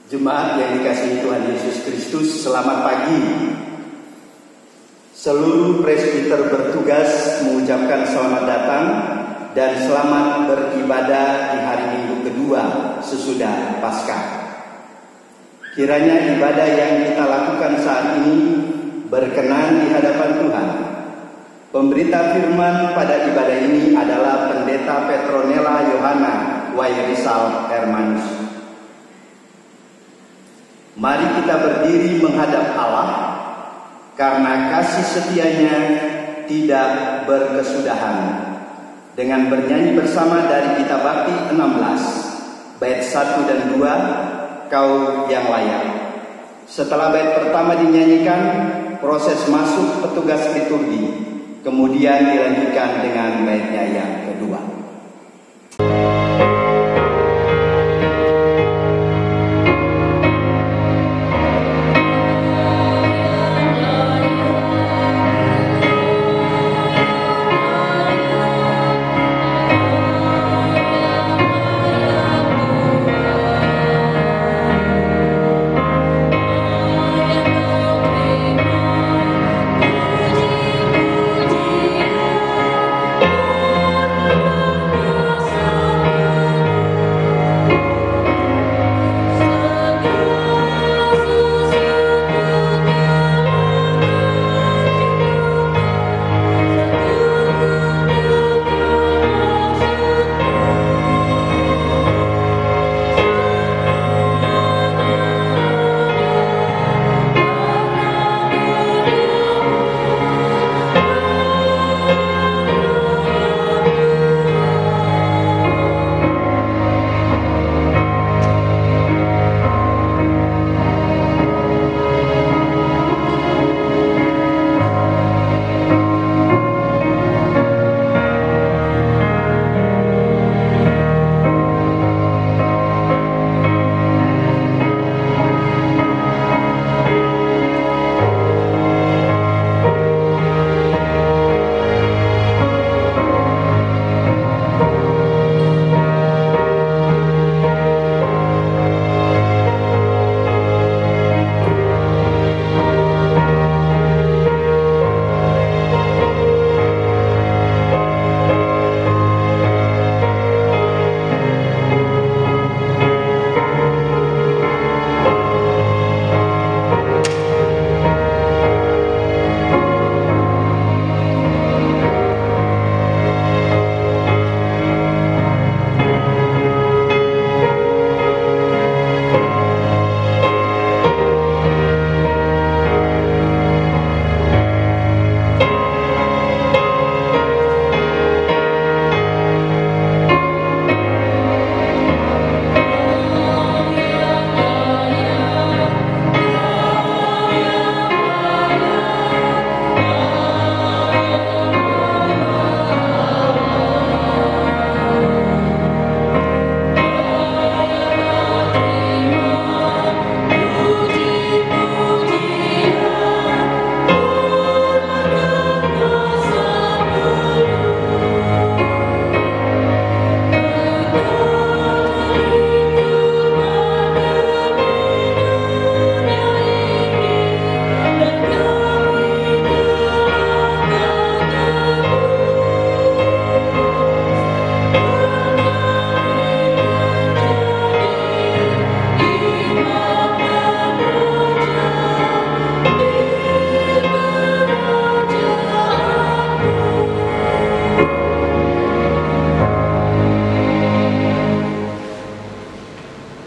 Jemaat yang dikasihi Tuhan Yesus Kristus, selamat pagi. Seluruh presbiter bertugas mengucapkan selamat datang dan selamat beribadah di hari Minggu kedua sesudah Paskah. Kiranya ibadah yang kita lakukan saat ini berkenan di hadapan Tuhan. Pemberita firman pada ibadah ini adalah Pendeta Petronella Yohana Wairisal Hermanus. Mari kita berdiri menghadap Allah, karena kasih setianya tidak berkesudahan. Dengan bernyanyi bersama dari Kitab Bakti 16, bait 1 dan 2, Kau yang layak. Setelah bait pertama dinyanyikan, proses masuk petugas liturgi, kemudian dilanjutkan dengan baitnya yang kedua.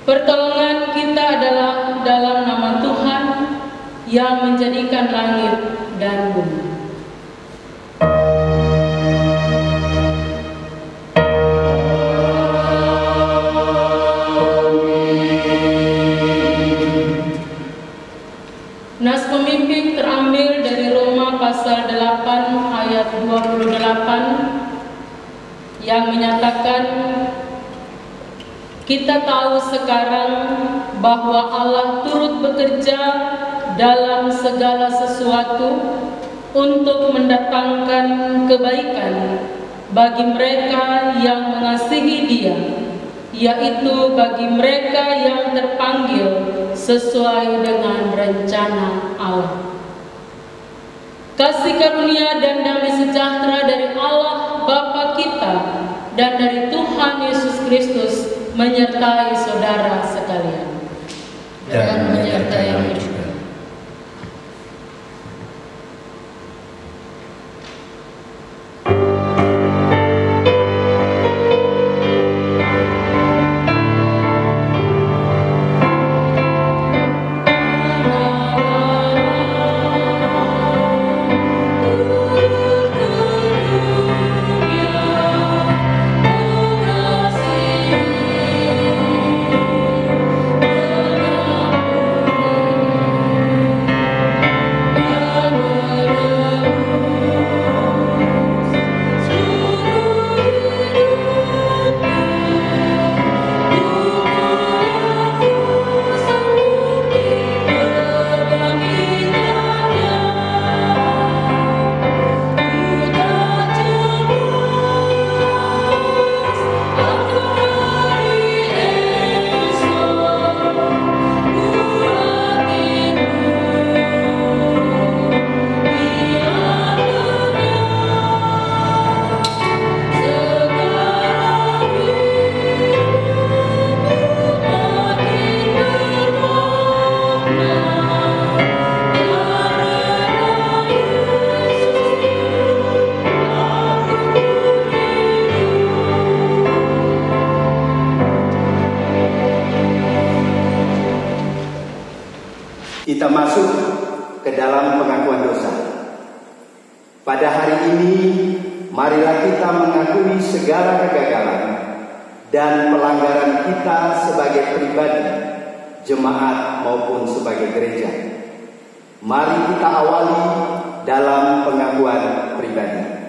Pertolongan kita adalah dalam nama Tuhan yang menjadikan langit dan bumi. Nas pemimpin terambil dari Roma pasal 8 ayat 28 yang menyatakan, kita tahu sekarang bahwa Allah turut bekerja dalam segala sesuatu untuk mendatangkan kebaikan bagi mereka yang mengasihi Dia, yaitu bagi mereka yang terpanggil sesuai dengan rencana Allah. Kasih karunia dan damai sejahtera dari Allah Bapa kita dan dari Tuhan Yesus Kristus menyertai saudara sekalian. Dan menyertai kami juga. Kita masuk ke dalam pengakuan dosa. Pada hari ini, marilah kita mengakui segala kegagalan dan pelanggaran kita sebagai pribadi, jemaat maupun sebagai gereja. Mari kita awali dalam pengakuan pribadi.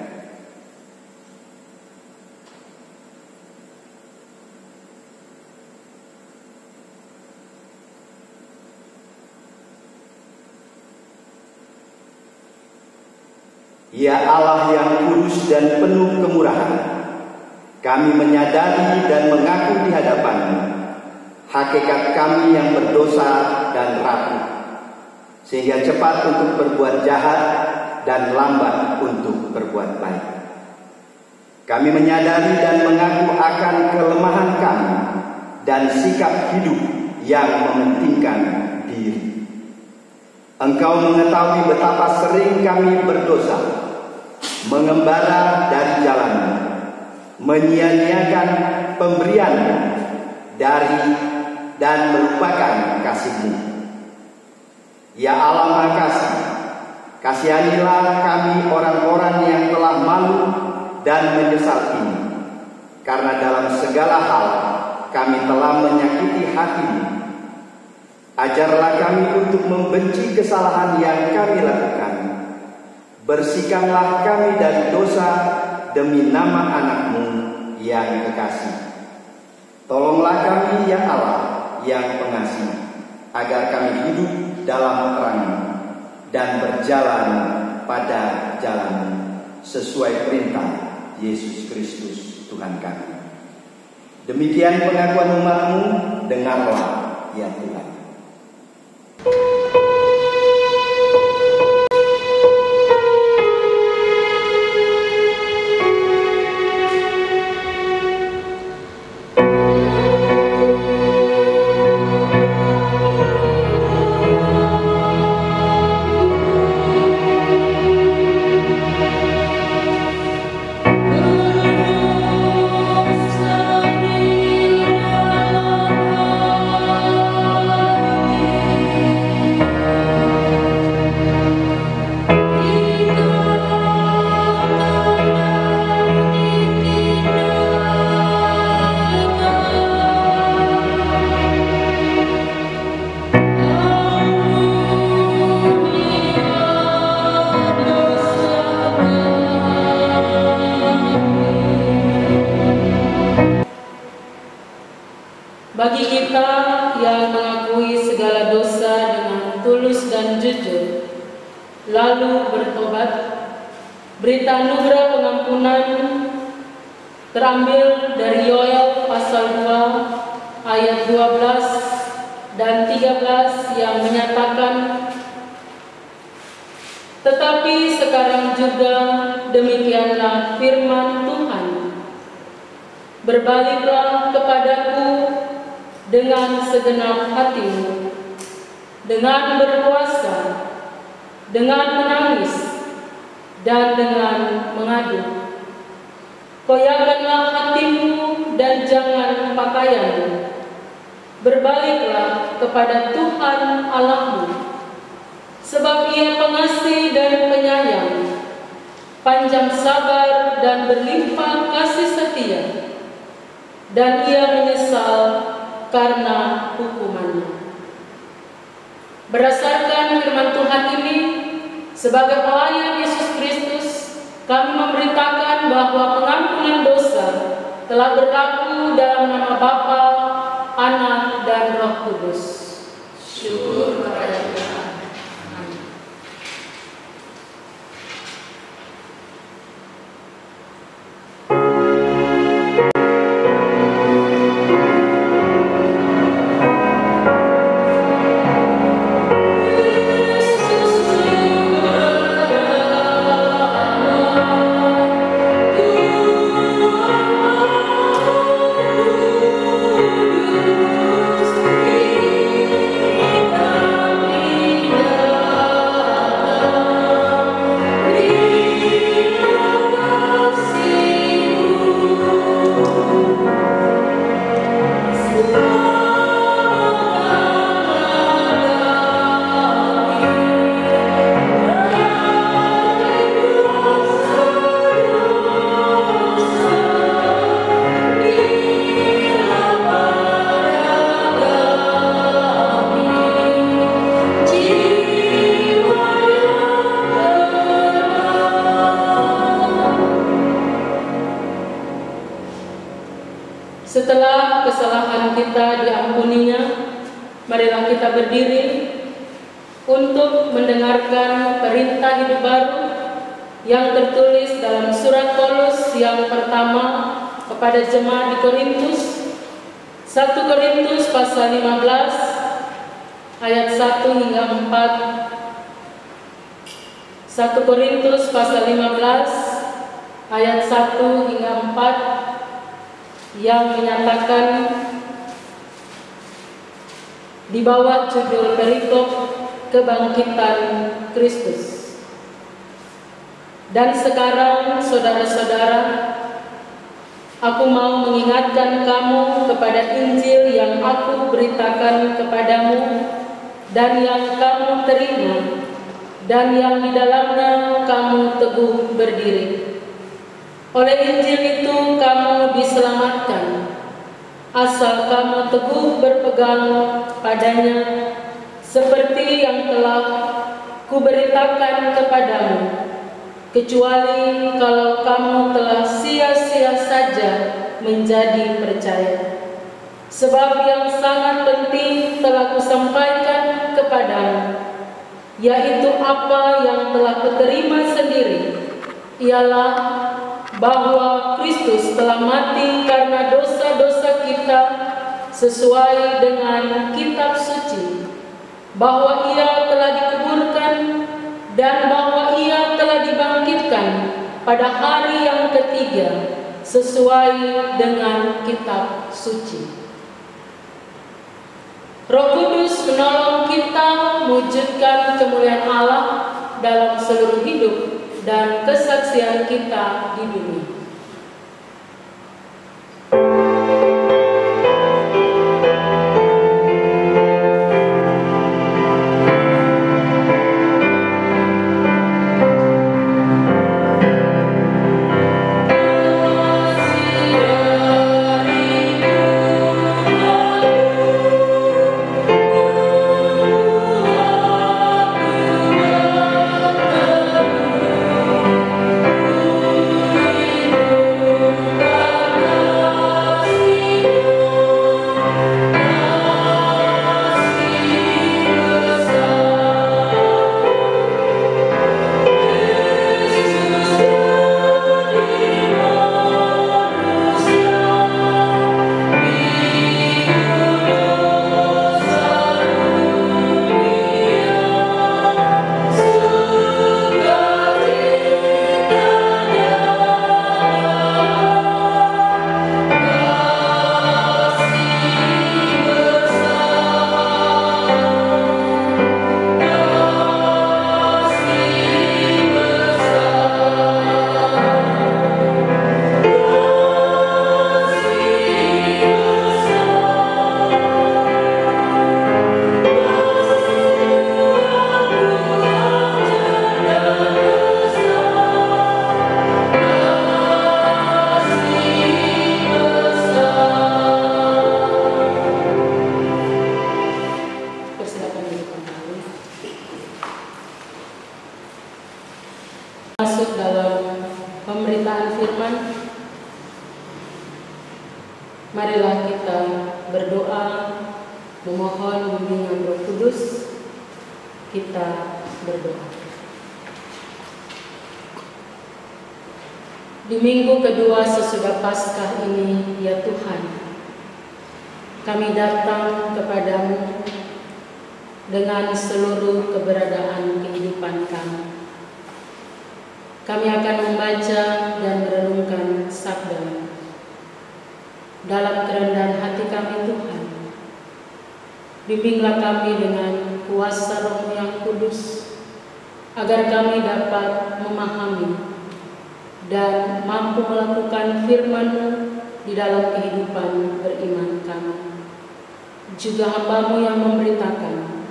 Ya Allah yang kudus dan penuh kemurahan, kami menyadari dan mengaku di hadapan-Mu hakikat kami yang berdosa dan rapuh, sehingga cepat untuk berbuat jahat dan lambat untuk berbuat baik. Kami menyadari dan mengaku akan kelemahan kami dan sikap hidup yang mementingkan diri. Engkau mengetahui betapa sering kami berdosa, mengembara dari jalan-Mu, menyia-nyiakan pemberian dari dan melupakan kasih-Mu. Ya Allah Maha Kasih, kasihanilah kami orang-orang yang telah malu dan menyesal ini, karena dalam segala hal kami telah menyakiti hati-Mu. Ajarlah kami untuk membenci kesalahan yang kami lakukan. Bersihkanlah kami dari dosa demi nama anak-Mu yang kekasih. Tolonglah kami ya Allah yang pengasih, agar kami hidup dalam terang-Mu dan berjalan pada jalan-Mu sesuai perintah Yesus Kristus Tuhan kami. Demikian pengakuan umat-Mu, dengarlah ya Tuhan. Bagi kita yang mengakui segala dosa dengan tulus dan jujur, lalu bertobat, berita anugerah pengampunan terambil dari Yoel pasal 2 ayat 12 dan 13 yang menyatakan, "Tetapi sekarang juga demikianlah firman Tuhan, berbaliklah kepadaku dengan segenap hatimu, dengan berpuasa, dengan menangis, dan dengan mengadu. Koyakanlah hatimu dan jangan pakaianmu. Berbaliklah kepada Tuhan Allahmu, sebab Ia pengasih dan penyayang, panjang sabar dan berlimpah kasih setia, dan Ia menyesal karena hukumannya." Berdasarkan firman Tuhan ini, sebagai pelayan Yesus Kristus, kami memberitakan bahwa pengampunan dosa telah berlaku dalam nama Bapa, Anak, dan Roh Kudus. Syukur kepada Tuhan. Amin. Setelah kesalahan kita diampuninya, marilah kita berdiri untuk mendengarkan perintah hidup baru yang tertulis dalam surat Paulus yang pertama kepada jemaat di Korintus, 1 Korintus pasal 15 ayat 1 hingga 4. 1 Korintus pasal 15 ayat 1 hingga 4 yang menyatakan di bawah judul perikop kebangkitan Kristus. "Dan sekarang, saudara-saudara, aku mau mengingatkan kamu kepada Injil yang aku beritakan kepadamu dan yang kamu terima, dan yang di dalamnya kamu teguh berdiri. Oleh Injil itu kamu diselamatkan, asal kamu teguh berpegang padanya, seperti yang telah kuberitakan kepadamu, kecuali kalau kamu telah sia-sia saja menjadi percaya. Sebab yang sangat penting telah kusampaikan kepadamu, yaitu apa yang telah kuterima sendiri, ialah bahwa Kristus telah mati karena dosa-dosa kita sesuai dengan kitab suci, bahwa Ia telah dikuburkan, dan bahwa Ia telah dibangkitkan pada hari yang ketiga sesuai dengan kitab suci. Roh Kudus menolong kita mewujudkan kemuliaan Allah dalam seluruh hidup dan kesaksian kita di dunia. Marilah kita berdoa, memohon bimbingan Roh Kudus. Kita berdoa. Di minggu kedua sesudah Paskah ini, ya Tuhan, kami datang kepadamu dengan seluruh keberadaan kehidupan kami. Kami akan membaca dan merenungkan sabda. Dalam kerendahan hati kami, Tuhan, bimbinglah kami dengan kuasa Roh yang kudus, agar kami dapat memahami dan mampu melakukan firman-Mu di dalam kehidupan beriman kami. Juga hamba-Mu yang memberitakan,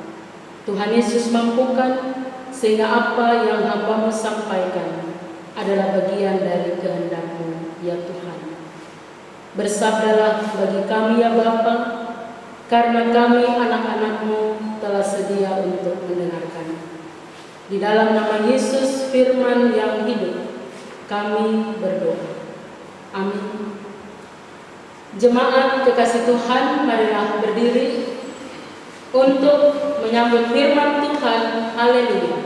Tuhan Yesus mampukan sehingga apa yang hamba-Mu sampaikan adalah bagian dari kehendak-Mu, ya Tuhan. Bersabdalah bagi kami, ya Bapa, karena kami anak-anak-Mu telah sedia untuk mendengarkan. Di dalam nama Yesus, firman yang hidup, kami berdoa. Amin. Jemaat kekasih Tuhan, marilah berdiri untuk menyambut firman Tuhan. Haleluya.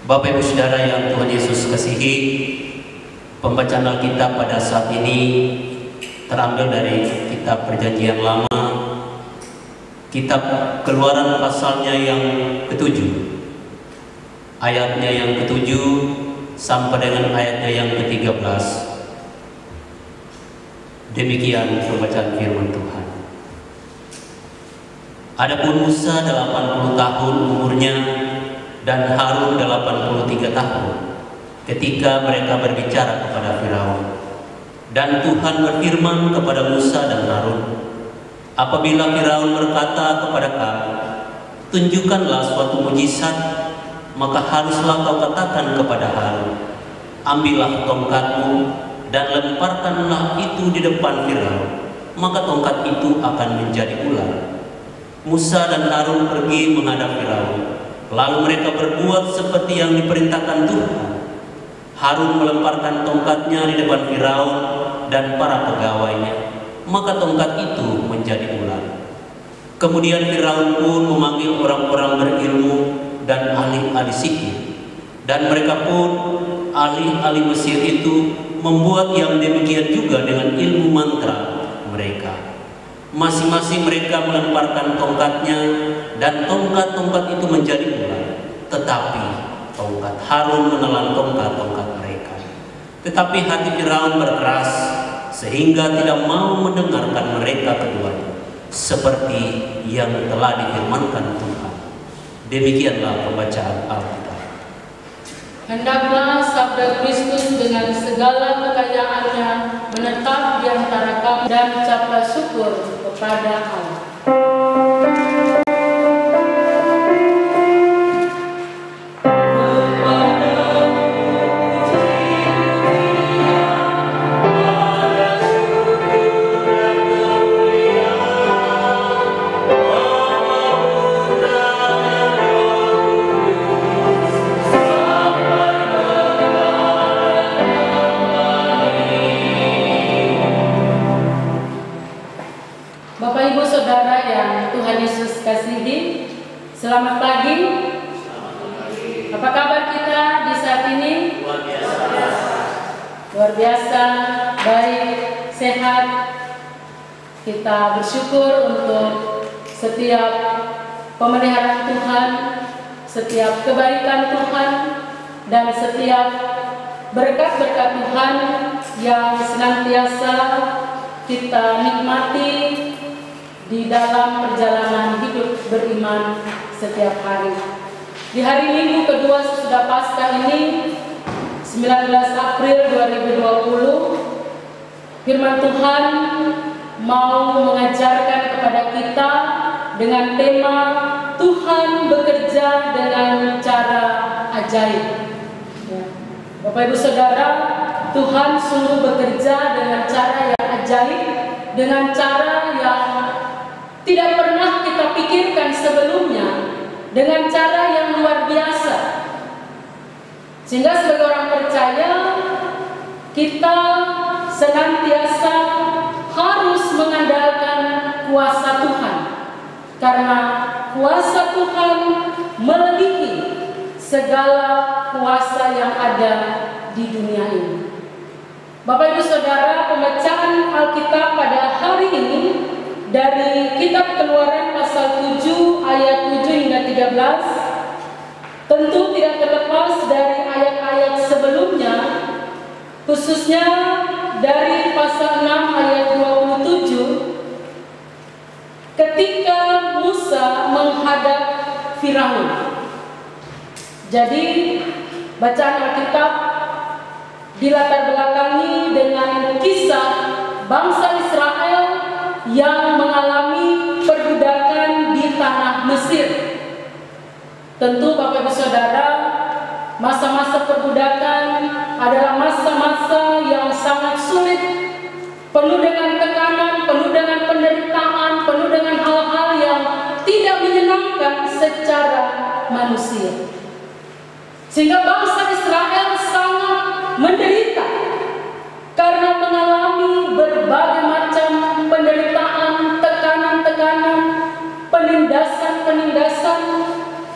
Bapak Ibu Saudara yang Tuhan Yesus kasihi, pembacaan Alkitab pada saat ini terambil dari kitab Perjanjian Lama, kitab Keluaran pasalnya yang ke-7, ayatnya yang ke-7 sampai dengan ayatnya yang ke-13. Demikian pembacaan firman Tuhan. Adapun Musa 80 tahun umurnya dan Harun 83 tahun ketika mereka berbicara kepada Firaun. Dan Tuhan berfirman kepada Musa dan Harun, apabila Firaun berkata kepada kamu, tunjukkanlah suatu mujizat, maka haruslah kau katakan kepada Harun, ambillah tongkatmu dan lemparkanlah itu di depan Firaun, maka tongkat itu akan menjadi ular. Musa dan Harun pergi menghadap Firaun. Lalu mereka berbuat seperti yang diperintahkan Tuhan. Harun melemparkan tongkatnya di depan Firaun dan para pegawainya, maka tongkat itu menjadi ular. Kemudian Firaun pun memanggil orang-orang berilmu dan ahli-ahli sihir, dan mereka pun ahli-ahli Mesir itu membuat yang demikian juga dengan ilmu mantra mereka. Masing-masing mereka melemparkan tongkatnya, dan tongkat-tongkat itu menjadi ular. Tetapi tongkat Harun menelan tongkat-tongkat mereka. Tetapi hati Firaun berkeras, sehingga tidak mau mendengarkan mereka keduanya, seperti yang telah difirmankan Tuhan. Demikianlah pembacaan Alkitab. Hendaklah sabda Kristus dengan segala kekayaannya menetap di antara kamu, dan ucaplah syukur kepada Allah. Bapak Ibu Saudara yang Tuhan Yesus kasihi, selamat pagi. Apa kabar kita di saat ini? Luar biasa, baik, sehat. Kita bersyukur untuk setiap pemeliharaan Tuhan, setiap kebaikan Tuhan, dan setiap berkat-berkat Tuhan yang senantiasa kita nikmati di dalam perjalanan hidup beriman setiap hari. Di hari Minggu kedua sesudah Paskah ini, 19 April 2020, firman Tuhan mau mengajarkan kepada kita dengan tema Tuhan bekerja dengan cara ajaib. Ya. Bapak Ibu Saudara, Tuhan sungguh bekerja dengan cara yang ajaib, dengan cara yang tidak pernah kita pikirkan sebelumnya, dengan cara yang luar biasa. Sehingga sebagai orang percaya, kita senantiasa harus mengandalkan kuasa Tuhan, karena kuasa Tuhan melebihi segala kuasa yang ada di dunia ini. Bapak Ibu Saudara, pembacaan Alkitab pada hari ini dari kitab Keluaran pasal 7 ayat 7 hingga 13 tentu tidak terlepas dari ayat-ayat sebelumnya, khususnya dari pasal 6 ayat 27 ketika Musa menghadap Firaun. Jadi bacaan Alkitab dilatar belakangi dengan kisah bangsa Israel yang mengalami perbudakan di tanah Mesir. Tentu Bapak Ibu Saudara, masa-masa perbudakan adalah masa-masa yang sangat sulit, penuh dengan tekanan, penuh dengan penderitaan, penuh dengan hal-hal yang tidak menyenangkan secara manusia. Sehingga bangsa Israel sangat menderita karena mengalami berbagai macam penderitaan, tekanan-tekanan, penindasan-penindasan,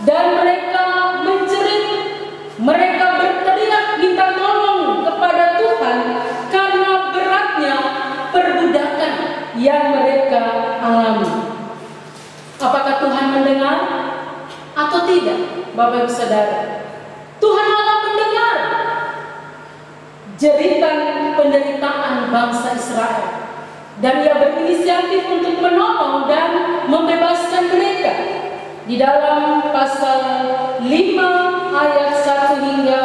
dan mereka menjerit, mereka berteriak minta tolong kepada Tuhan karena beratnya perbudakan yang mereka alami. Apakah Tuhan mendengar atau tidak, Bapak Ibu Saudara? Tuhan Allah mendengar jeritan penderitaan bangsa Israel, dan Ia berinisiatif untuk menolong dan membebaskan mereka. Di dalam pasal 5 ayat 1 hingga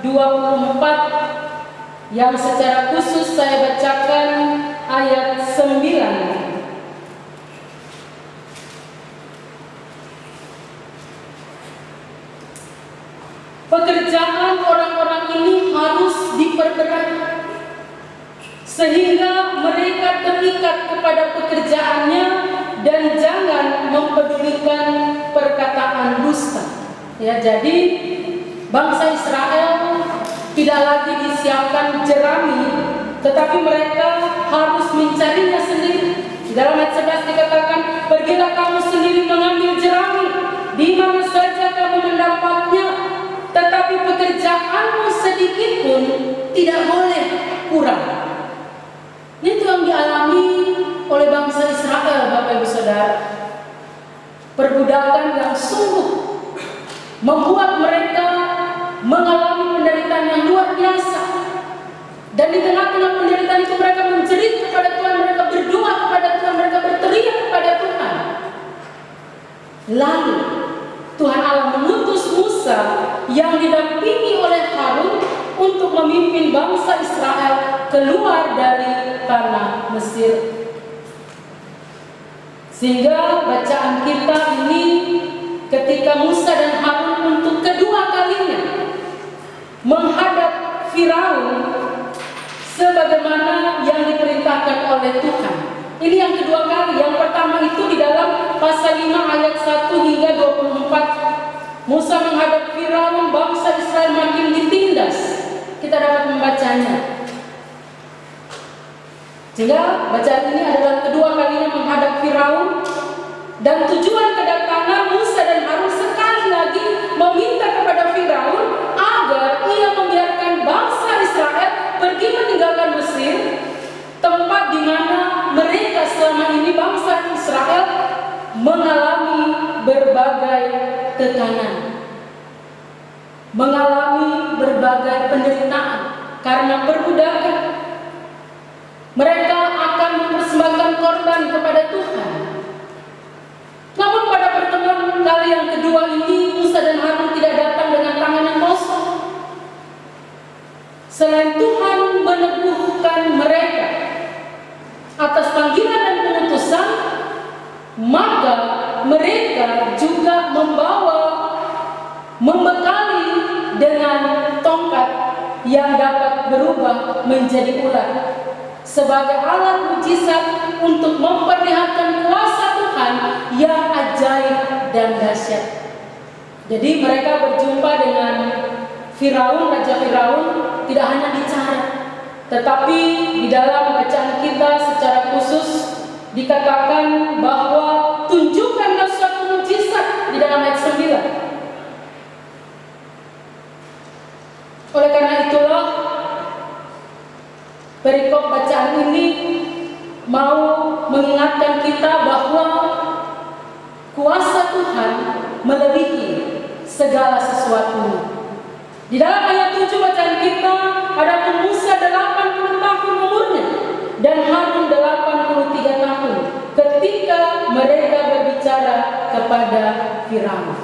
24 yang secara khusus saya bacakan ayat 9. Pekerjaan orang-orang ini harus diperberat sehingga mereka terikat kepada pekerjaannya dan jangan mempedulikan perkataan dusta. Ya, jadi bangsa Israel tidak lagi disiapkan jerami, tetapi mereka harus mencarinya sendiri. Di dalam ayat 11 dikatakan, pergilah kamu sendiri mengambil jerami, di mana saja kamu mendapatnya, tetapi pekerjaanmu sedikit pun tidak boleh kurang. Itu yang dialami oleh bangsa Israel, Bapak Ibu Saudara. Perbudakan yang sungguh membuat mereka mengalami penderitaan yang luar biasa. Dan di tengah-tengah penderitaan itu mereka menjerit kepada Tuhan, mereka berdoa kepada Tuhan, mereka berteriak kepada Tuhan. Lalu Tuhan Allah mengutus Musa yang didampingi oleh Harun untuk memimpin bangsa Israel keluar dari tanah Mesir. Sehingga bacaan kita ini ketika Musa dan Harun untuk kedua kalinya menghadap Firaun sebagaimana yang diperintahkan oleh Tuhan. Ini yang kedua kali. Yang pertama itu di dalam pasal 5 ayat 1 hingga 24. Musa menghadap Firaun, bangsa Israel makin ditindas. Kita dapat membacanya. Sehingga bacaan ini adalah kedua kalinya menghadap Firaun, dan tujuan kedatangan Musa dan Harun sekali lagi meminta kepada Firaun agar ia membiarkan bangsa Israel pergi meninggalkan Mesir, tempat di mana mereka selama ini bangsa Israel mengalami berbagai tekanan, mengalami berbagai penderitaan karena perbudakan. Mereka akan mempersembahkan korban kepada Tuhan. Namun pada pertemuan kali yang kedua ini, Musa dan Harun tidak datang dengan tangan yang kosong. Selain Tuhan meneguhkan mereka atas panggilan dan pengutusan, maka mereka juga membekali dengan tongkat yang dapat berubah menjadi ular sebagai alat mujizat untuk memperlihatkan kuasa Tuhan yang ajaib dan dahsyat. Jadi mereka berjumpa dengan Firaun, Raja Firaun, tidak hanya bicara, tetapi di dalam bacaan kita secara khusus dikatakan bahwa tunjukkanlah suatu mujizat di dalam ayat 9. Oleh karena itulah perikop bacaan ini mau mengingatkan kita bahwa kuasa Tuhan melebihi segala sesuatu. Di dalam ayat 7 bacaan kita, adapun Musa 80 tahun umurnya dan Harun 83 tahun ketika mereka berbicara kepada Firaun.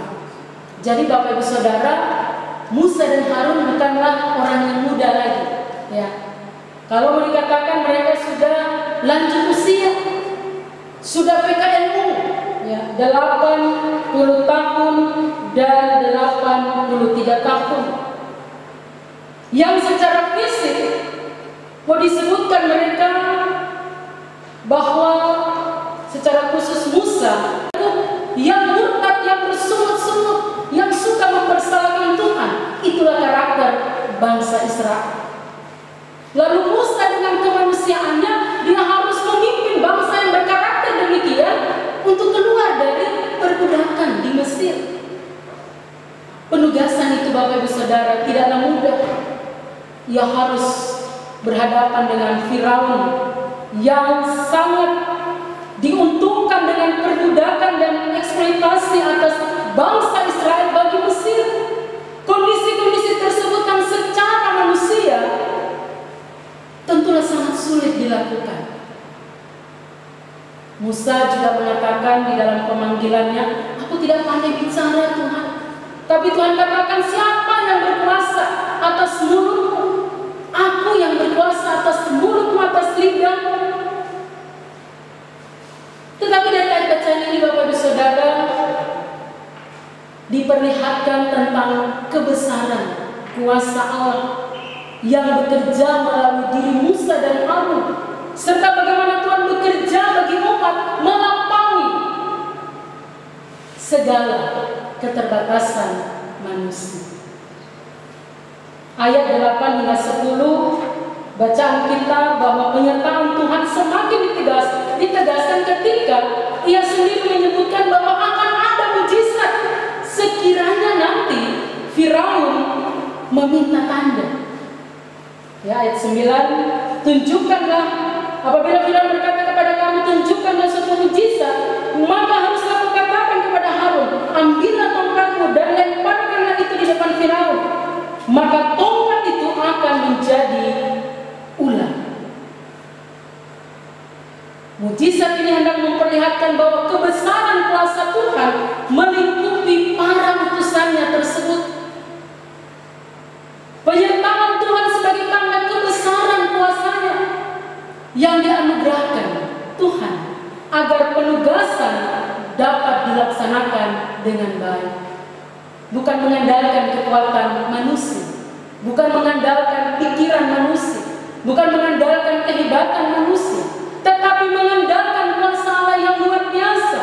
Jadi Bapak Ibu Saudara, Musa dan Harun bukanlah orang yang muda lagi, ya. Kalau mau dikatakan mereka sudah lanjut usia, sudah PKNU, ya, 80 tahun dan 83 tahun. Yang secara fisik mau disebutkan mereka bahwa secara khusus Musa yang murtad, yang bersungut-sungut, yang suka mempersalahkan Tuhan, itulah karakter bangsa Israel. Lalu Musa dengan kemanusiaannya, dia harus memimpin bangsa yang berkarakter demikian untuk keluar dari perbudakan di Mesir. Penugasan itu Bapak Ibu Saudara tidaklah mudah. Ia harus berhadapan dengan Firaun yang sangat diuntungkan dengan perbudakan dan eksploitasi atas bangsa Israel bagi Mesir. Kondisi-kondisi tersebut yang secara manusia tentulah sangat sulit dilakukan. Musa juga mengatakan di dalam pemanggilannya, aku tidak pandai bicara Tuhan, tapi Tuhan katakan, siapa yang berkuasa atas mulutmu? Aku yang berkuasa atas mulutmu, atas lidahmu. Tetapi dari ayat bacaan ini Bapak Ibu Saudara diperlihatkan tentang kebesaran kuasa Allah yang bekerja melalui diri Musa dan Harun, serta bagaimana Tuhan bekerja bagi umat melampaui segala keterbatasan manusia. Ayat 8 hingga 10 bacaan kita bahwa penyertaan Tuhan semakin ditegaskan ketika Ia sendiri menyebutkan bahwa akan ada mujizat sekiranya nanti Firaun meminta tanda. Ya, ayat 9, tunjukkanlah apabila Firaun berkata kepada kamu, tunjukkanlah suatu mujizat, maka haruslah kamu katakan kepada Harun, ambillah tongkatmu dan lemparkanlah itu di depan Firaun, maka tongkat itu akan menjadi ular. Mujizat ini hendak memperlihatkan bahwa kebesaran kuasa Tuhan melingkupi para utusannya tersebut. Penyertaan Tuhan sebagai tanda kebesaran kuasanya yang dianugerahkan Tuhan agar penugasan dapat dilaksanakan dengan baik. Bukan mengandalkan kekuatan manusia, bukan mengandalkan pikiran manusia, bukan mengandalkan kehebatan manusia, tetapi mengandalkan kuasa Allah yang luar biasa.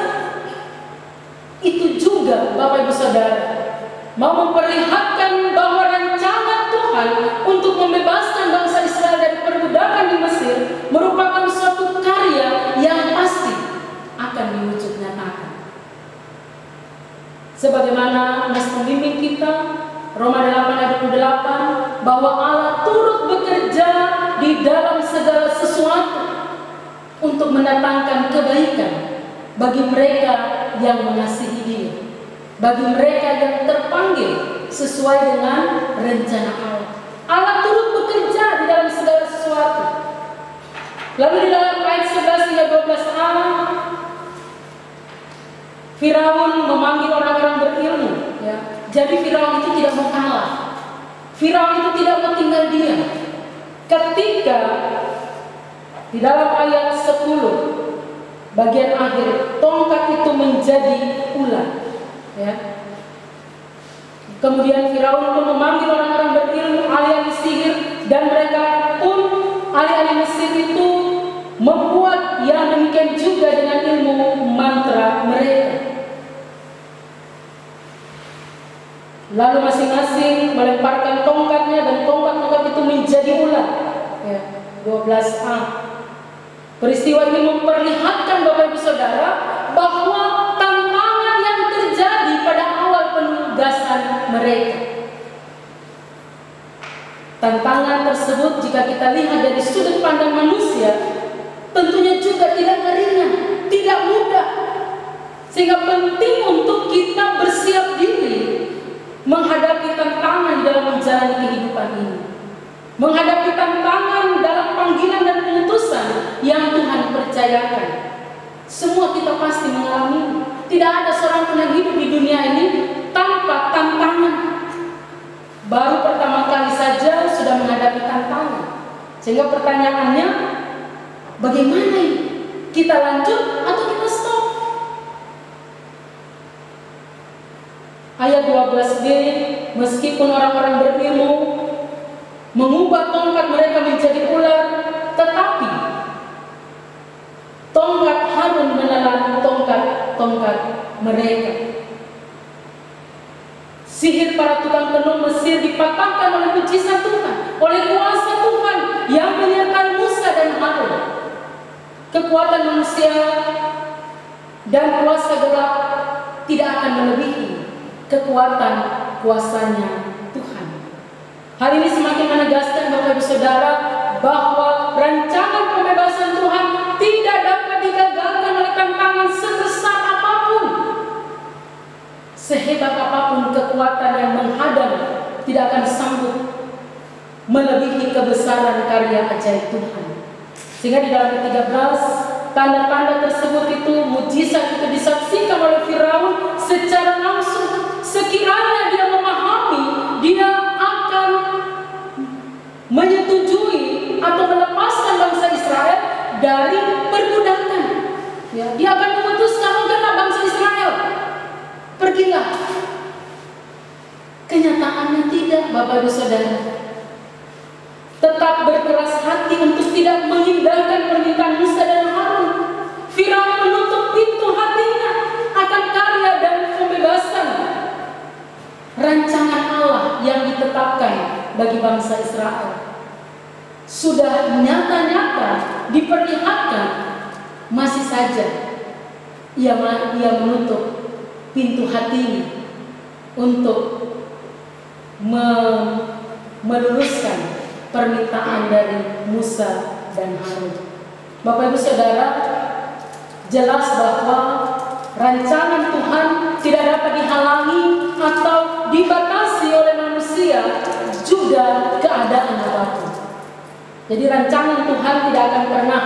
Itu juga Bapak Ibu Saudara mau memperlihatkan bahwa rencana Tuhan untuk membebaskan bangsa Israel dari perbudakan di Mesir merupakan suatu karya yang pasti akan diwujud nyatakan. Sebagaimana nas pembimbing kita Roma 8 ayat 28 bahwa Allah turut bekerja di dalam segala sesuatu untuk mendatangkan kebaikan bagi mereka yang mengasihi Dia, bagi mereka yang terpanggil sesuai dengan rencana Allah. Allah turut bekerja di dalam segala sesuatu. Lalu di dalam ayat 11 hingga 12a, Firaun memanggil orang-orang berilmu, ya. Jadi Firaun itu tidak mau kalah. Firaun itu tidak mau tinggal diam. Ketika di dalam ayat 10 bagian akhir, tongkat itu menjadi ular. Ya. Kemudian Firaun pun memanggil orang-orang berilmu, ahli-ahli sihir, dan mereka pun ahli-ahli Mesir itu membuat yang demikian juga dengan ilmu mantra mereka. Lalu masing-masing melemparkan tongkatnya dan tongkat-tongkat itu menjadi ular. Ya, 12a. Peristiwa ini memperlihatkan Bapak Ibu Saudara bahwa tantangan yang terjadi pada awal penugasan mereka. Tantangan tersebut jika kita lihat dari sudut pandang manusia, tentunya juga tidak ringan, tidak mudah. Sehingga penting untuk kita bersiap diri menghadapi tantangan dalam menjalani kehidupan ini. Menghadapi tantangan dalam panggilan dan pengutusan yang Tuhan percayakan. Semua kita pasti mengalami. Tidak ada seorang pun yang hidup di dunia ini tanpa tantangan. Baru pertama kali saja sudah menghadapi tantangan. Sehingga pertanyaannya, bagaimana ini? Kita lanjut atau kita stop? Ayat 12b, meskipun orang-orang berilmu mengubah tongkat mereka menjadi ular, tetapi tongkat Harun menelan tongkat mereka. Sihir para tukang tenun Mesir dipatahkan oleh mujizat Tuhan, oleh kuasa Tuhan yang menyertai Musa dan Harun. Kekuatan manusia dan kuasa gelap tidak akan melebihi kekuatan kuasanya Tuhan. Hal ini semakin menegaskan Bapak Ibu Saudara bahwa rancangan pembebasan Tuhan tidak dapat digagalkan oleh tantangan sebesar apapun. Sehebat apapun kekuatan yang menghadang tidak akan sanggup melebihi kebesaran karya ajaib Tuhan. Sehingga di dalam 13 tanda-tanda tersebut itu, mujizat itu disaksikan oleh Firaun secara langsung. Sekiranya dia memahami, dia akan menyetujui atau melepaskan bangsa Israel dari perbudakan. Ya, dia akan memutuskan, enggaklah bangsa Israel, pergilah. Kenyataannya tidak, Bapak Ibu Saudara. Tetap berkeras hati untuk tidak mengindahkan permintaan Musa dan Harun. Firaun menutup pintu hatinya akan karya dan pembebasan rancangan Allah yang ditetapkan bagi bangsa Israel. Sudah nyata-nyata diperlihatkan, masih saja ia menutup pintu hatinya untuk meluruskan permintaan dari Musa dan Harun. Bapak Ibu Saudara, jelas bahwa rancangan Tuhan tidak dapat dihalangi atau dibatasi oleh manusia, juga keadaan apapun. Jadi rancangan Tuhan tidak akan pernah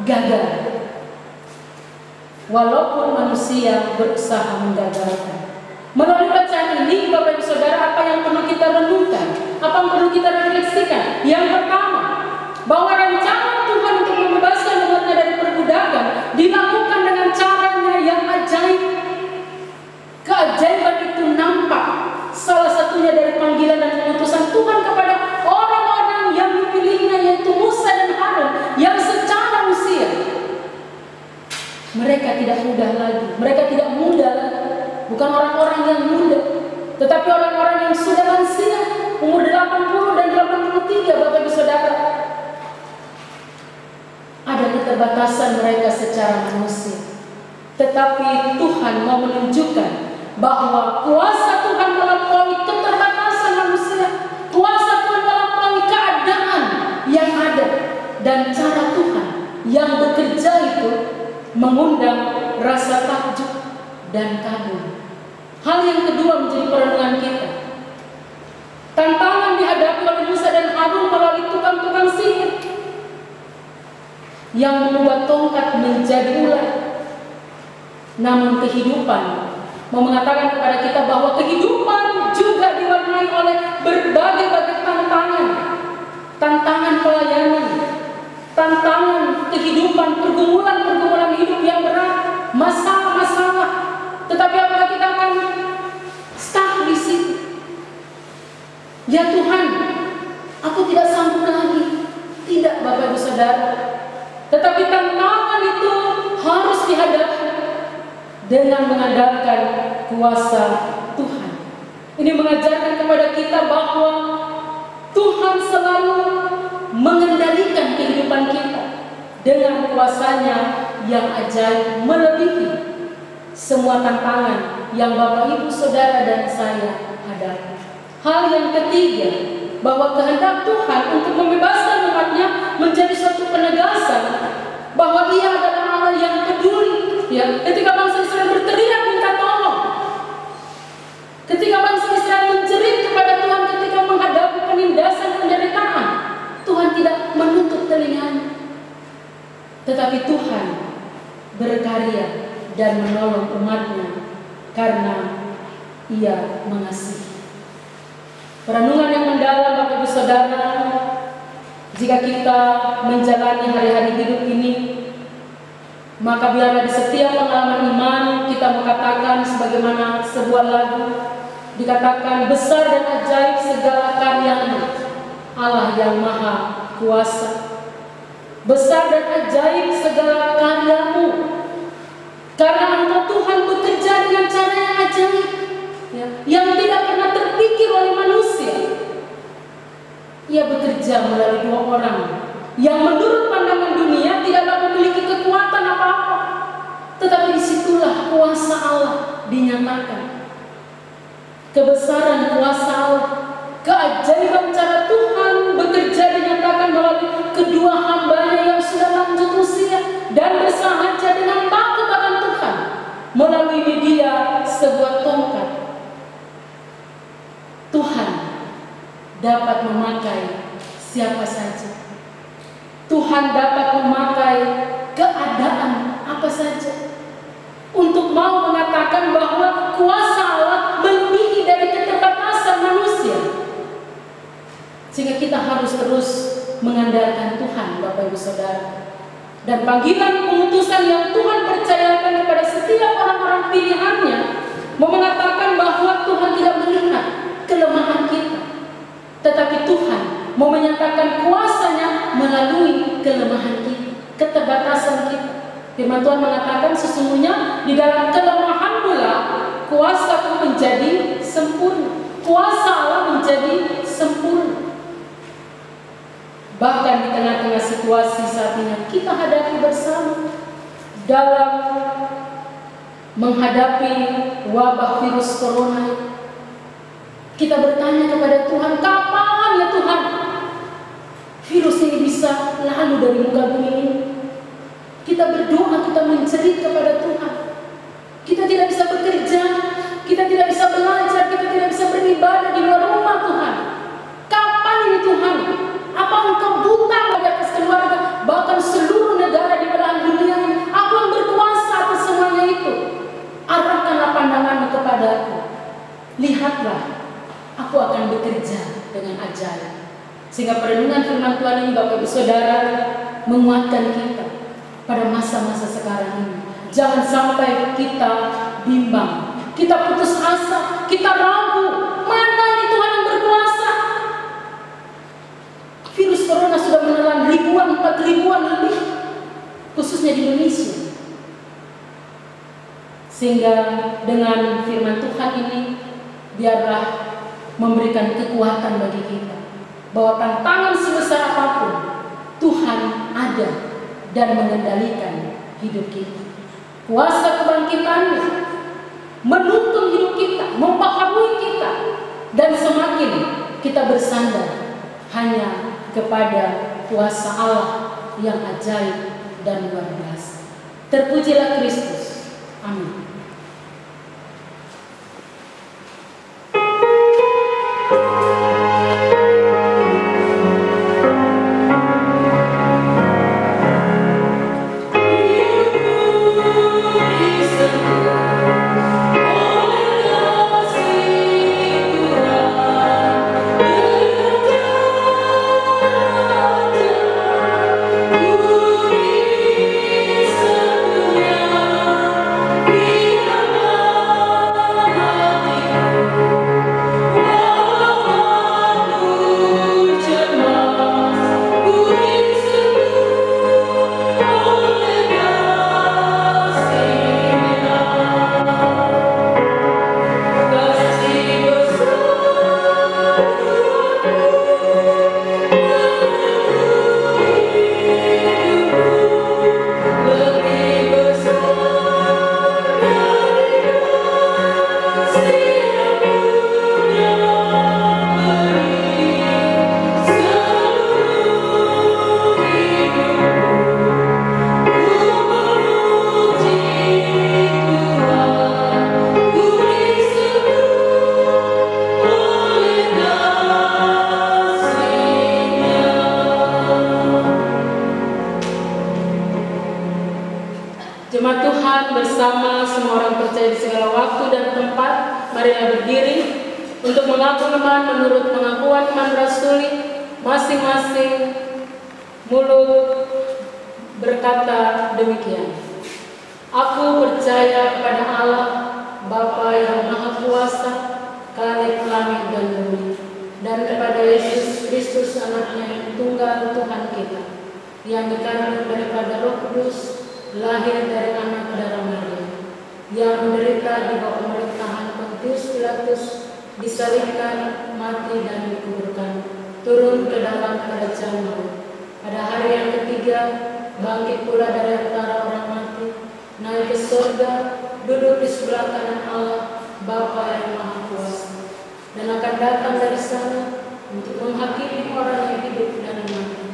gagal, walaupun manusia berusaha menggagalkan. Melalui bacaan ini, Bapak Ibu Saudara, apa yang perlu kita renungkan? Apa yang perlu kita refleksikan? Yang pertama, bahwa rancangan Tuhan untuk membebaskan umatnya dari perbudakan dilakukan dengan caranya yang ajaib. Keajaiban itu nampak salah satunya dari panggilan dan pengutusan Tuhan kepada orang-orang yang dipilihnya, yaitu Musa dan Harun, yang secara usia mereka tidak muda lagi. Mereka tidak muda lagi. Bukan orang-orang yang muda, tetapi orang-orang yang sudah lansia, umur 80 dan 83, Bapak Ibu Saudara. Ada keterbatasan mereka secara manusia, tetapi Tuhan mau menunjukkan bahwa kuasa Tuhan melampaui keterbatasan manusia, kuasa Tuhan melampaui keadaan yang ada, dan cara Tuhan yang bekerja itu mengundang rasa takjub dan kagum. Hal yang kedua menjadi perenungan kita. Tantangan dihadapi oleh Musa dan Harun melalui tukang-tukang sihir yang membuat tongkat menjadi ular. Namun kehidupan mau mengatakan kepada kita bahwa kehidupan juga diwarnai oleh berbagai-bagai tantangan. Tantangan pelayanan, tantangan kehidupan, pergumulan hidup yang berat, masalah-masalah. Tetapi apakah kita akan stuck di situ? Ya Tuhan, aku tidak sanggup lagi. Tidak, Bapak Ibu Saudara. Tetapi tantangan itu harus dihadapi dengan mengandalkan kuasa Tuhan. Ini mengajarkan kepada kita bahwa Tuhan selalu mengendalikan kehidupan kita dengan kuasanya yang ajaib, melebihi semua tantangan yang Bapak Ibu Saudara dan saya hadapi. Hal yang ketiga, bahwa kehendak Tuhan untuk membebaskan umatnya menjadi suatu penegasan bahwa Ia adalah Allah yang peduli. Ya, ketika bangsa Israel berteriak minta tolong, ketika bangsa Israel menjerit kepada Tuhan ketika menghadapi penindasan penderitaan, Tuhan tidak menutup telinganya, tetapi Tuhan berkarya dan menolong umatnya karena Ia mengasihi. Perenungan yang mendalam Bapak Ibu Saudara, jika kita menjalani hari-hari hidup ini, maka biarlah di setiap pengalaman iman kita mengatakan sebagaimana sebuah lagu dikatakan, besar dan ajaib segala karya-Mu, Allah yang maha kuasa. Besar dan ajaib segala karya-Mu, karena Engkau Tuhan bekerja dengan cara yang ajaib, ya, yang tidak pernah terpikir oleh manusia. Ia bekerja melalui dua orang yang menurut pandangan dunia tidaklah memiliki kekuatan apa-apa, tetapi disitulah kuasa Allah dinyatakan. Kebesaran kuasa Allah, keajaiban cara Tuhan bekerja dinyatakan melalui kedua hamba-Nya yang sudah lanjut usia dan bersahaja dengan takut akan Tuhan melalui media sebuah tongkat. Tuhan dapat memakai siapa saja. Tuhan dapat memakai keadaan apa saja untuk mau mengatakan bahwa kuasa Allah melebihi dari keterbatasan manusia. Sehingga kita harus terus mengandalkan Tuhan, Bapak Ibu Saudara. Dan panggilan pengutusan yang Tuhan percayakan kepada setiap orang-orang pilihan-Nya mengatakan bahwa Tuhan tidak melihat kelemahan kita, tetapi Tuhan mau menyatakan kuasa-Nya melalui kelemahan kita, keterbatasan kita. Firman Tuhan mengatakan sesungguhnya di dalam kelemahan pula kuasa-Ku menjadi sempurna. Kuasa Allah menjadi sempurna. Bahkan di tengah-tengah situasi saat ini kita hadapi bersama dalam menghadapi wabah virus corona, kita bertanya kepada Tuhan, kapan ya Tuhan virus ini bisa lalu dari muka bumi ini? Kita berdoa, kita menjerit kepada Tuhan. Kita tidak bisa bekerja, kita tidak bisa belajar, kita tidak bisa beribadah di luar rumah Tuhan. Kapan ini Tuhan? Apa Engkau buta bagi atas keluarga, bahkan seluruh negara di belahan dunia ini? Aku yang berkuasa atas semuanya itu. Arahkanlah pandangan-Mu kepadaku. Lihatlah, aku akan bekerja dengan ajaib. Sehingga perenungan firman Tuhan ini Bapak Ibu Saudara menguatkan kita pada masa-masa sekarang ini. Jangan sampai kita bimbang, kita putus asa, kita ragu. Mana ini Tuhan yang berkuasa? Virus corona sudah menelan ribuan, 4 ribuan lebih, khususnya di Indonesia. Sehingga dengan firman Tuhan ini biarlah memberikan kekuatan bagi kita bahwa tantangan sebesar apapun Tuhan ada dan mengendalikan hidup kita. Kuasa kebangkitan-Nya menuntun hidup kita, membaharui kita, dan semakin kita bersandar hanya kepada kuasa Allah yang ajaib dan luar biasa. Terpujilah Kristus. Amin. Yesus bersama semua orang percaya di segala waktu dan tempat, marilah berdiri untuk mengaku iman menurut pengakuan iman rasuli. Masing-masing mulut berkata demikian. Aku percaya kepada Allah, Bapa yang Maha Kuasa, Khalik langit dan bumi, dan kepada Yesus Kristus anaknya yang tunggal Tuhan kita, yang dikandung daripada Roh Kudus, lahir dari anak darah Maria, yang menderita di bawah pemerintahan Pontius Pilatus, disalibkan, mati dan dikuburkan, turun ke dalam kerajaan maut. Pada hari yang ketiga, bangkit pula dari antara orang mati, naik ke surga, duduk di sebelah kanan Allah, Bapa yang Maha Kuasa, dan akan datang dari sana untuk menghakimi orang yang hidup dan mati.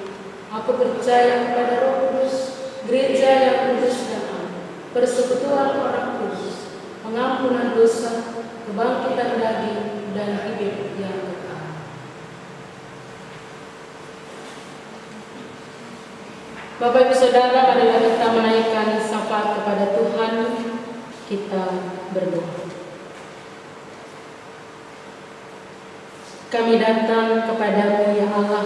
Aku percaya kepada Roh Kudus, gereja yang kudus dan am, persekutuan orang kudus, pengampunan dosa, kebangkitan daging, dan hidup yang kekal. Bapak Ibu Saudara, marilah kita menaikkan syafaat kepada Tuhan. Kita berdoa. Kami datang kepadamu ya Allah,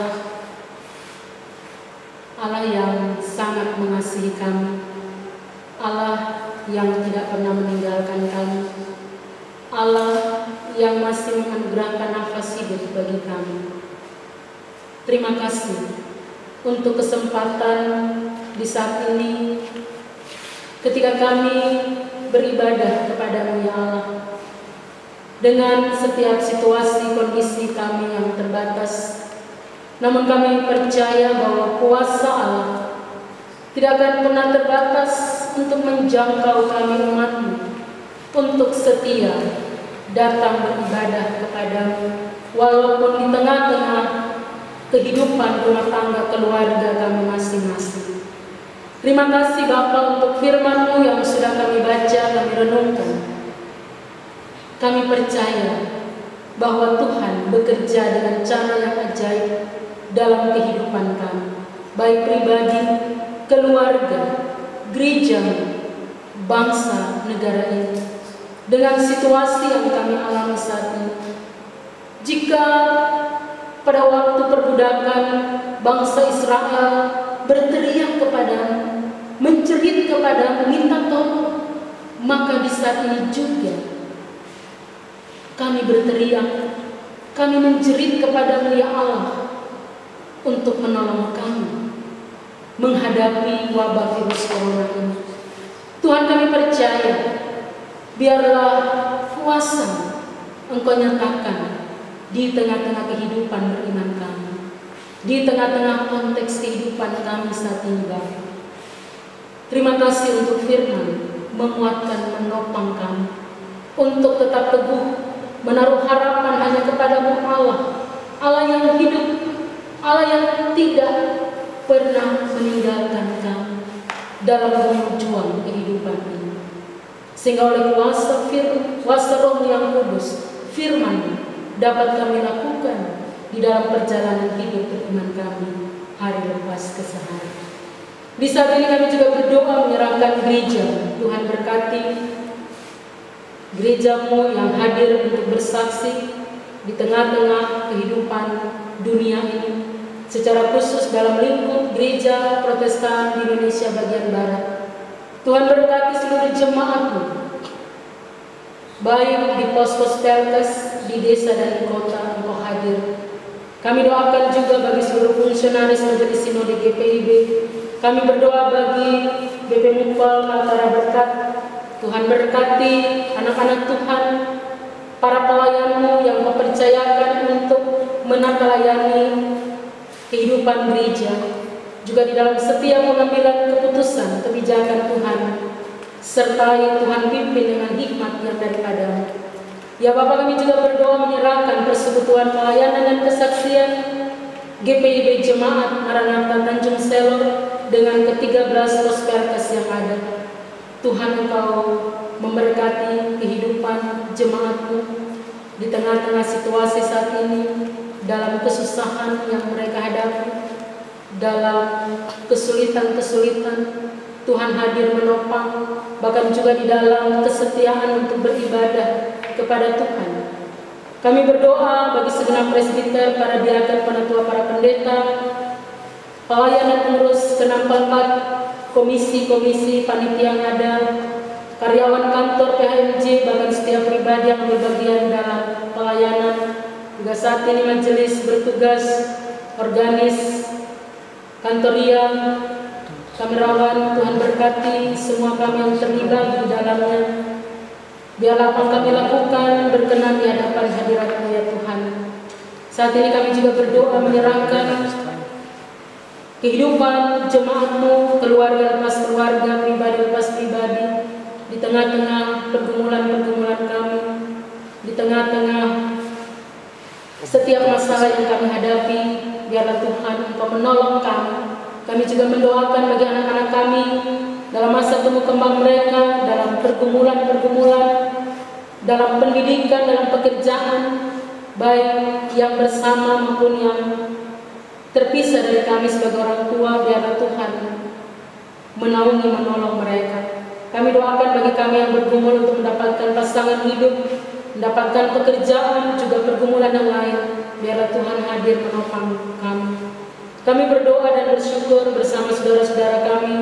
Allah yang sangat mengasihi kami, Allah yang tidak pernah meninggalkan kami, Allah yang masih menganugerahkan nafas hidup bagi kami. Terima kasih untuk kesempatan di saat ini ketika kami beribadah kepadamu ya Allah, dengan setiap situasi kondisi kami yang terbatas, namun kami percaya bahwa kuasa Allah tidak akan pernah terbatas untuk menjangkau kami umat-Mu, untuk setia datang beribadah kepadamu walaupun di tengah-tengah kehidupan rumah tangga keluarga kami masing-masing. Terima kasih Bapa untuk firman-Mu yang sudah kami baca, kami renungkan. Kami percaya bahwa Tuhan bekerja dengan cara yang ajaib dalam kehidupan kami, baik pribadi, keluarga, gereja, bangsa, negara ini. Dengan situasi yang kami alami saat ini, jika pada waktu perbudakan bangsa Israel berteriak kepadamu, menjerit kepadamu, minta tolong, maka di saat ini juga kami berteriak, kami menjerit kepadamu ya Allah, untuk menolong kami menghadapi wabah virus corona ini. Tuhan, kami percaya, biarlah kuasa Engkau nyatakan di tengah-tengah kehidupan beriman kami, di tengah-tengah konteks kehidupan kami saat ini Bapa. Terima kasih untuk firman, menguatkan, menopang kami untuk tetap teguh menaruh harapan hanya kepadamu Allah, Allah yang hidup, Allah yang tidak pernah meninggalkan kami dalam berjuang kehidupan ini. Sehingga oleh kuasa Roh yang kudus, firman dapat kami lakukan di dalam perjalanan hidup beriman kami hari lepas ke sehari. Di saat ini kami juga berdoa menyerahkan gereja. Tuhan berkati gereja-Mu yang hadir untuk bersaksi di tengah-tengah kehidupan dunia ini, secara khusus dalam lingkup gereja Protestan di Indonesia bagian Barat. Tuhan berkati seluruh jemaat-Mu, baik di pos-pos Pelkes, di desa dan di kota, Engkau hadir. Kami doakan juga bagi seluruh fungsionaris Majelis Sinode GPIB. Kami berdoa bagi BP Mukfal Kaltara Berkat. Tuhan berkati anak-anak Tuhan, para pelayan-Mu yang mempercayakan untuk melayani kehidupan gereja, juga di dalam setiap pengambilan keputusan kebijakan Tuhan, sertai Tuhan pimpin dengan hikmat yang daripada-Mu. Ya Bapa, kami juga berdoa menyerahkan persekutuan pelayanan dan kesaksian GPIB Jemaat Maranatha Tanjung Selor dengan ke-13 pos Pelkes yang ada. Tuhan, Engkau memberkati kehidupan jemaat-Mu di tengah-tengah situasi saat ini, dalam kesusahan yang mereka hadapi, dalam kesulitan-kesulitan. Tuhan hadir menopang, bahkan juga di dalam kesetiaan untuk beribadah kepada Tuhan. Kami berdoa bagi segenap presbiter, para diaken, penatua, para pendeta, pelayan dan pengurus ke-64, komisi-komisi, panitia yang ada, karyawan kantor PHMJ, bahkan setiap pribadi yang berbagian dalam pelayanan. Juga saat ini majelis bertugas, organis, kantoria, kamerawan, Tuhan berkati semua kami yang terlibat di dalamnya. Biarlah apa yang kami lakukan berkenan di hadapan hadirat-Mu ya Tuhan. Saat ini kami juga berdoa menyerahkan kehidupan jemaat-Mu, keluarga lepas keluarga, pribadi lepas pribadi, di tengah-tengah pergumulan-pergumulan kami, di tengah-tengah setiap masalah yang kami hadapi. Biarlah Tuhan Engkau menolong kami. Kami juga mendoakan bagi anak-anak kami dalam masa tumbuh kembang mereka, dalam pergumulan-pergumulan, dalam pendidikan, dalam pekerjaan, baik yang bersama maupun yang terpisah dari kami sebagai orang tua. Biarlah Tuhan menaungi, menolong mereka. Kami doakan bagi kami yang bergumul untuk mendapatkan pasangan hidup, mendapatkan pekerjaan, juga pergumulan yang lain. Biarlah Tuhan hadir menopang kami. Kami berdoa dan bersyukur bersama saudara-saudara kami,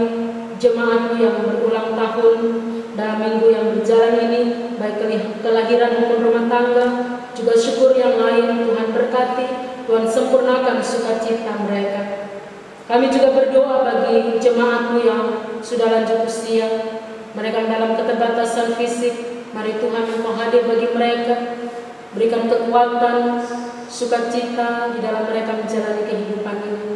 jemaat yang berulang tahun dalam minggu yang berjalan ini, baik kelahiran maupun rumah tangga, juga syukur yang lain. Tuhan berkati, Tuhan sempurnakan sukacita mereka. Kami juga berdoa bagi jemaat-Mu yang sudah lanjut usia, mereka dalam keterbatasan fisik. Mari Tuhan Engkau hadir bagi mereka, berikan kekuatan, sukacita di dalam mereka menjalani kehidupan ini.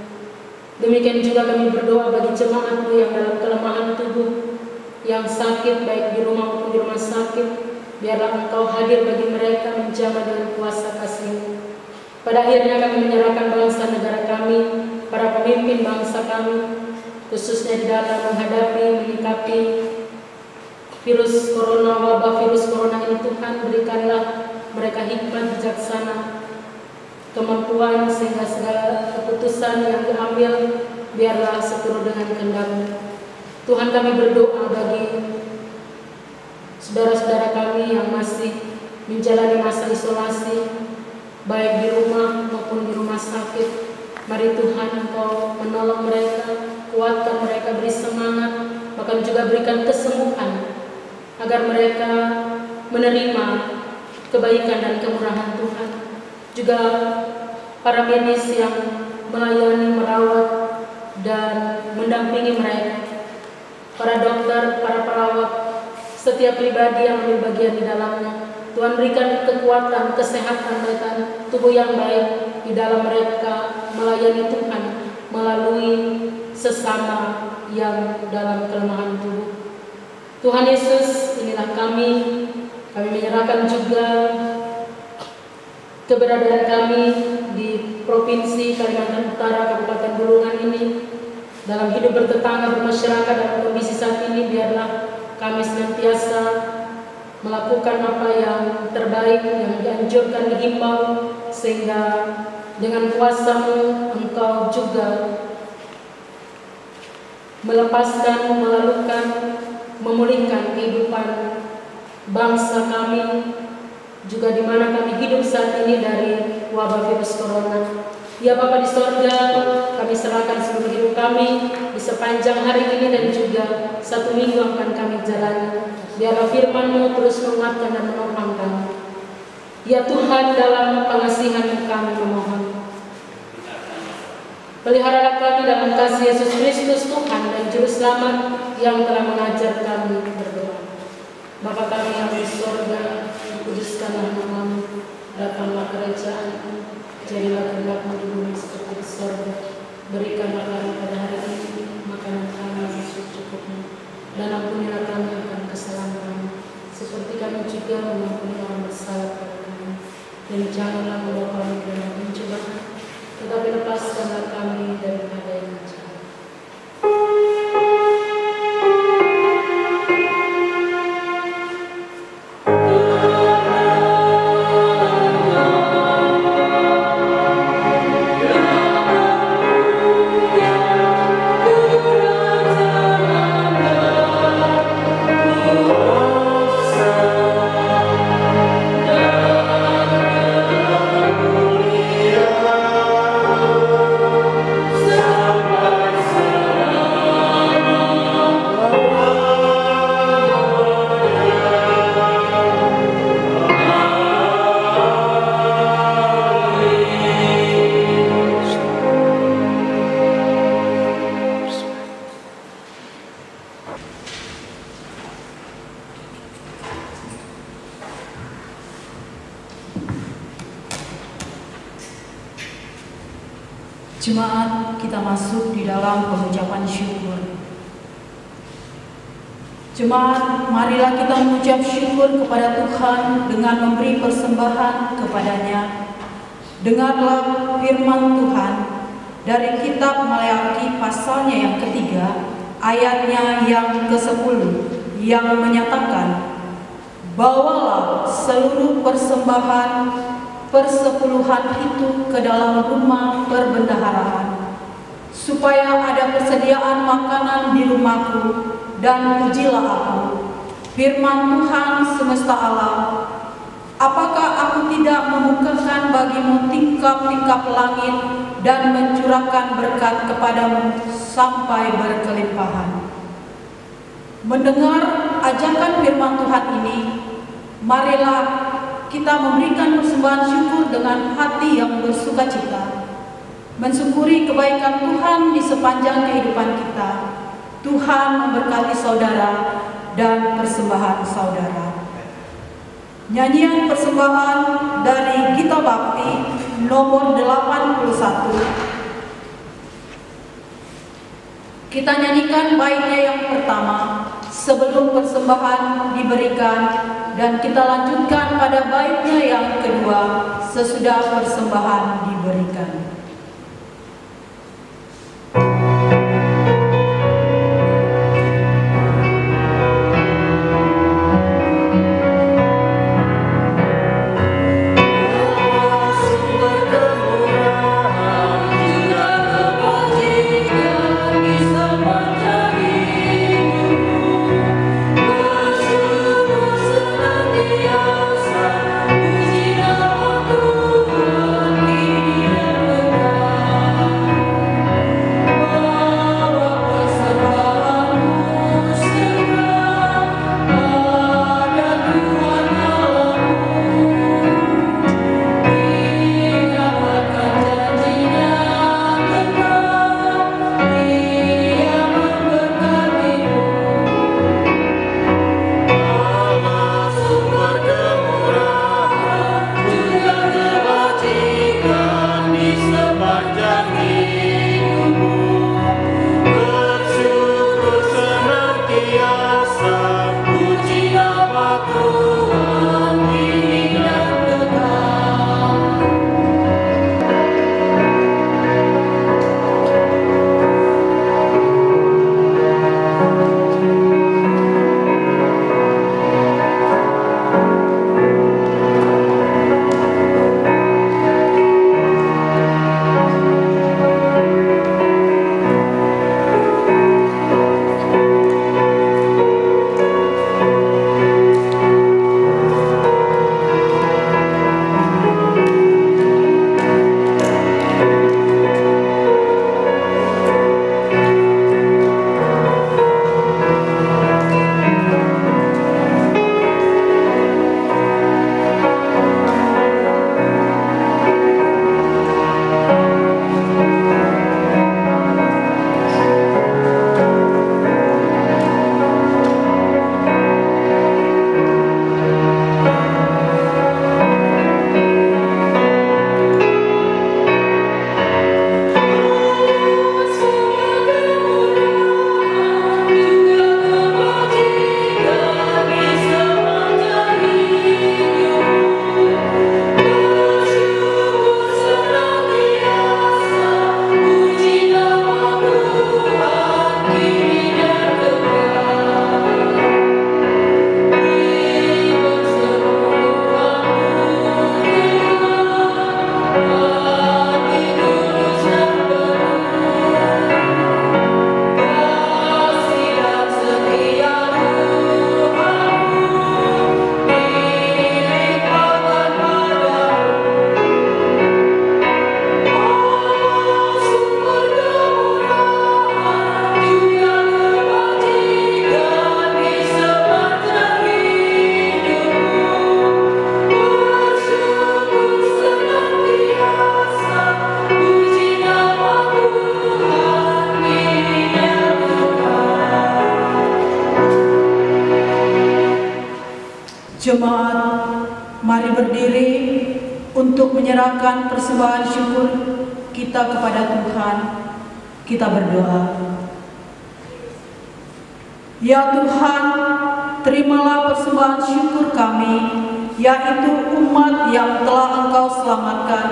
Demikian juga kami berdoa bagi jemaat-Mu yang dalam kelemahan tubuh, yang sakit baik di rumah maupun di rumah sakit. Biarlah Engkau hadir bagi mereka, menjamah dengan kuasa kasih-Mu. Pada akhirnya kami menyerahkan bangsa negara kami, para pemimpin bangsa kami, khususnya di dalam menghadapi, menyikapi virus corona, wabah virus corona ini. Tuhan berikanlah mereka hikmat bijaksana, kemampuan, sehingga segala keputusan yang diambil biarlah seturut dengan kehendak-Mu. Tuhan, kami berdoa bagi saudara-saudara kami yang masih menjalani masa isolasi, baik di rumah maupun di rumah sakit. Mari Tuhan Engkau menolong mereka, kuatkan mereka, beri semangat, bahkan juga berikan kesembuhan, agar mereka menerima kebaikan dan kemurahan Tuhan. Juga para medis yang melayani, merawat, dan mendampingi mereka, para dokter, para perawat, setiap pribadi yang ambil bagian di dalamnya. Tuhan berikan kekuatan, kesehatan, dan tubuh yang baik di dalam mereka melayani Tuhan melalui sesama yang dalam kelemahan tubuh. Tuhan Yesus, inilah kami menyerahkan juga keberadaan kami di Provinsi Kalimantan Utara, Kabupaten Bulungan ini, dalam hidup bertetangga, bermasyarakat, dalam kondisi saat ini. Biarlah kami senantiasa melakukan apa yang terbaik, yang dianjurkan, dihimbau, sehingga dengan kuasa-Mu Engkau juga melepaskan, melalukan, memulihkan kehidupan bangsa kami, juga di mana kami hidup saat ini dari wabah virus corona. Ya Bapa di sorga, kami serahkan seluruh hidup kami di sepanjang hari ini dan juga 1 minggu akan kami jalani. Biarlah firman-Mu terus menguatkan dan menopang kami. Ya Tuhan, dalam pengasihan-Mu kami memohon. Peliharalah kami dalam kasih Yesus Kristus Tuhan dan Juru Selamat yang telah mengajar kami berdoa. Bapa kami yang di sorga, kuduskanlah nama-Mu, datanglah kerajaan-Mu, jadilah kehendak-Mu di bumi seperti di sorga. Berikanlah kami pada hari ini makanan kami yang secukupnya, dan ampunilah kami akan kesalahan kami, seperti kami juga mengampuni orang bersalah kepada kami. Dan janganlah membawa kami ke dalam pencobaan, tetapi lepaskanlah kami daripada yang jahat. Amen. Jemaat, kita masuk di dalam pengucapan syukur. Jemaat, marilah kita mengucap syukur kepada Tuhan dengan memberi persembahan kepadanya. Dengarlah firman Tuhan dari kitab Maleakhi pasalnya yang ketiga, ayatnya yang ke-10, yang menyatakan, bawalah seluruh persembahan persepuluhan itu ke dalam rumah perbendaharaan, supaya ada persediaan makanan di rumahku, dan pujilah aku, firman Tuhan semesta alam. Apakah aku tidak membukakan bagimu tingkap-tingkap langit dan mencurahkan berkat kepadamu sampai berkelimpahan? Mendengar ajakan firman Tuhan ini, marilah kita memberikan persembahan syukur dengan hati yang bersukacita, mensyukuri kebaikan Tuhan di sepanjang kehidupan kita. Tuhan memberkati saudara dan persembahan saudara. Nyanyian persembahan dari Gita Bakti nomor 81. Kita nyanyikan baitnya yang pertama sebelum persembahan diberikan, dan kita lanjutkan pada baitnya yang kedua sesudah persembahan diberikan. Jemaat, mari berdiri untuk menyerahkan persembahan syukur kita kepada Tuhan, kita berdoa. Ya Tuhan, terimalah persembahan syukur kami, yaitu umat yang telah Engkau selamatkan.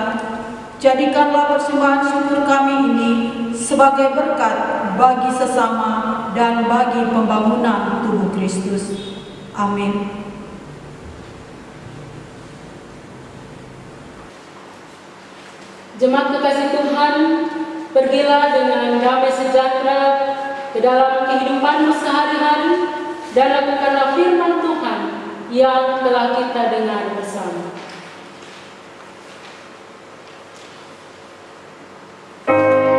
Jadikanlah persembahan syukur kami ini sebagai berkat bagi sesama dan bagi pembangunan tubuh Kristus. Amin. Jemaat kekasih Tuhan, pergilah dengan damai sejahtera ke dalam kehidupanmu sehari-hari dan lakukanlah firman Tuhan yang telah kita dengar bersama. Oh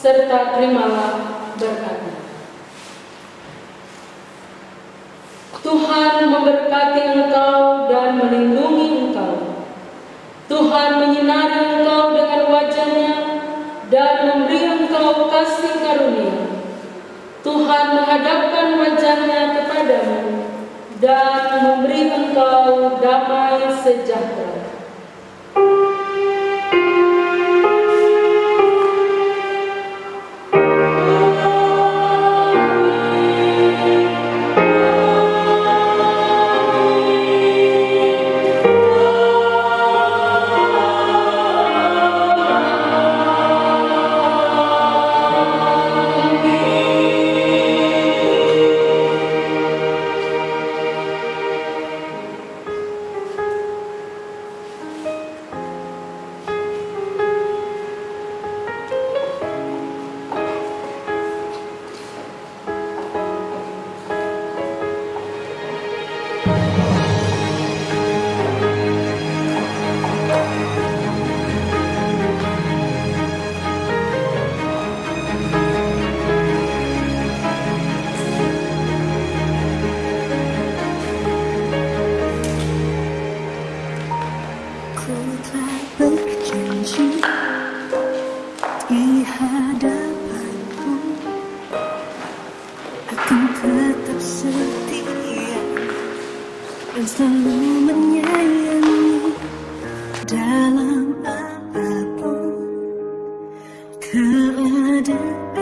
serta terimalah berkatnya. Tuhan memberkati engkau dan melindungi engkau. Tuhan menyinari engkau dengan wajah-Nya dan memberi engkau kasih karunia. Tuhan menghadapkan wajah-Nya kepadamu dan memberi engkau damai sejahtera. Dan selalu menyayangi dalam apapun keadaan.